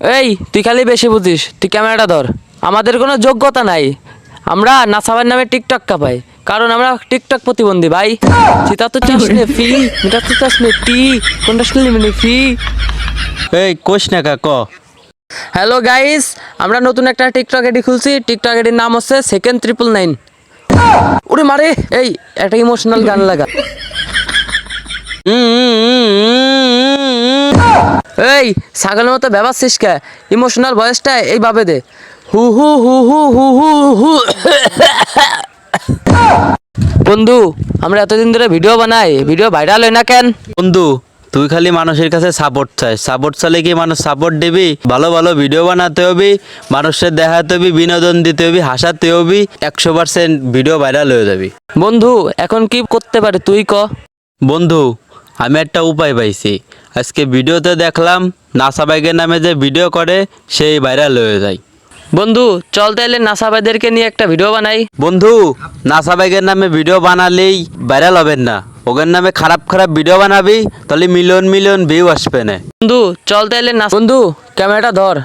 এই তুই খালি বেশি বুঝিস, তুই ক্যামেরাটা ধর। আমাদের কোনো যোগ্যতা নাই, আমরা নাসাবার নামে টিকটক কাপাই, কারণ আমরা টিকটক প্রতিবন্ধী ভাই। চিতা তো চাস নে ফি, মিটা তো চাস নে টি, কোনটা শুনলি মানে ফি। এই কোশ না ক হ্যালো গাইস, আমরা নতুন একটা টিকটক আইডি খুলছি। টিকটক আইডির নাম হচ্ছে সেকেন্ড 999। ওরে মারে, এই একটা ইমোশনাল গান লাগা। এই ছাগলের মতো ব্যবহারছিস কে? ইমোশনাল ভয়েসটা এইভাবে দে, হু হু হু হু হু হু হু। বন্ধু, আমরা এতদিন ধরে ভিডিও বানাই, ভিডিও ভাইরাল হয় না কেন? বন্ধু, তুই খালি মানুষের কাছে সাপোর্ট চাস। সাপোর্ট চাইলে কি মানুষ সাপোর্ট দিবি? ভালো ভালো ভিডিও বানাতে হবে, মানুষের দেখাতে হবে, বিনোদন দিতে হবে, হাসাতে হবে, 100% ভিডিও ভাইরাল হয়ে যাবি। বন্ধু, এখন কি করতে পারে তুই ক? বন্ধু, আমি একটা উপায় পাইছি। আজকে ভিডিওতে দেখলাম নাসা বাইকের নামে যে ভিডিও করে সেই ভাইরাল হয়ে যায়। বন্ধু চল তাইলে নাসাবাইদেরকে নিয়ে একটা ভিডিও বানাই। বন্ধু, নাসা বাইকের নামে ভিডিও বানালেই ভাইরাল হবেন না, ওদের নামে খারাপ খারাপ ভিডিও বানাবি, তাহলে মিলিয়ন মিলিয়ন ভিউ আসবে না। বন্ধু চল তাইলে বন্ধু ক্যামেরাটা ধর,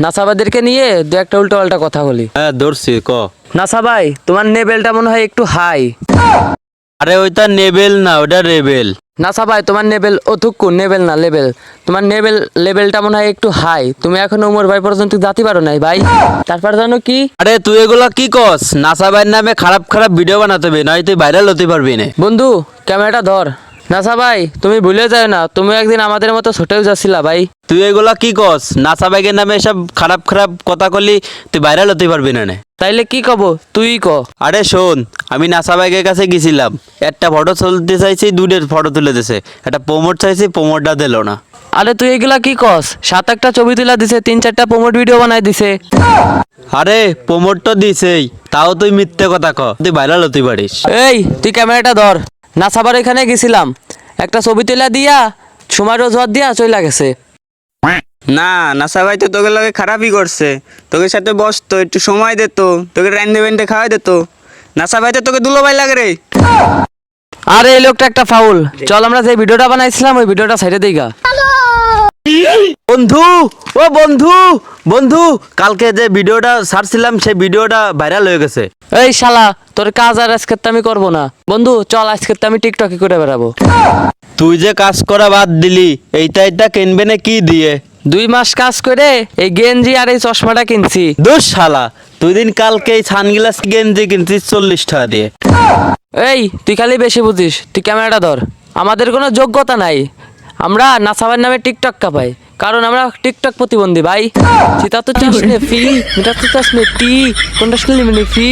নাসাবাইদেরকে নিয়ে দু একটা উল্টো পাল্টা কথা বলি। হ্যাঁ ধরছি, ক। নাসা ভাই, তোমার লেভেলটা মনে হয় একটু হাই। আরে ওইটা নেবেল না, ওটা রেবেল। নাসা ভাই, তোমার লেভেল অথুক্কু, লেভেল না লেভেল, তোমার লেভেলটা মনে হয় একটু হাই। তুমি এখন উমর ভাই পর্যন্ত জাতি পারো নাই ভাই। তারপর জানো কি? আরে তুই এগুলা কি কস? নাসা ভাইয়ের নামে খারাপ খারাপ ভিডিও বানাতে হবে, নয় তুই ভাইরাল হতে পারবি না। বন্ধু ক্যামেরাটা ধর। নাসা ভাই, তুমি ভুলে যাও না, তুমি একদিন আমাদের মতো ছোটেও যাচ্ছিলা ভাই। তুই এগুলা কি কস? নাসা বাইকের নামে এসব খারাপ খারাপ কথা কলি, তুই ভাইরাল হতে পারবি না। তাইলে কি কব তুই ক? আরে শোন, আমি নাসা বাইকের কাছে গেছিলাম, একটা ফটো তুলতে চাইছি, দুটোর ফটো তুলে দিছে। একটা প্রমোট চাইছি, প্রমোটটা দিল না। আরে তুই এগুলা কি কস? 7-8টা ছবি তুলা দিছে, 3-4টা প্রমোট ভিডিও বানাই দিছে। আরে প্রমোট তো দিছেই, তাও তুই মিথ্যে কথা ক, তুই ভাইরাল হতে পারিস। এই তুই ক্যামেরাটা ধর। নাসাবার এখানে গেছিলাম, একটা ছবি তুলা দিয়া সময় রোজগার দিয়া চলে গেছে। না, নাসা ভাই তো তোকে লাগে খারাপই করছে। তোকে সাথে বসতো, একটু সময় দিত, তোকে রান্ধে বেন্ধে খাওয়াই দিত। নাসা ভাই তো তোকে দুলো ভাই লাগে রে। আরে এই লোকটা একটা ফাউল। চল আমরা যে ভিডিওটা বানাইছিলাম ওই ভিডিওটা সাইডে দিই গা। বন্ধু, ও বন্ধু, বন্ধু, কালকে যে ভিডিওটা ছাড়ছিলাম সেই ভিডিওটা ভাইরাল হয়ে গেছে। এই শালা, তোর কাজ আর আজকে তো আমি করবো না। বন্ধু চল, আজকে তো আমি টিকটকে করে বেড়াবো। তুই যে কাজ করা বাদ দিলি, এইটা কিনবে না কি দিয়ে? 2 মাস কাজ করে এই গেঞ্জি আর এই চশমাটা কিনছি। দোষ শালা, তুই দিন কালকে এই সানগ্লাস গেঞ্জি কিনছিস 40 টাকা দিয়ে। এই তুই খালি বেশি বুঝিস, তুই ক্যামেরাটা ধর। আমাদের কোনো যোগ্যতা নাই, আমরা নাসাবার নামে টিকটক কাপাই, কারণ আমরা টিকটক প্রতিবন্ধী ভাই। চিতা তো চাস নে ফি, মিটা তো চাস নে টি, কোনটা শুনলি মানে ফি।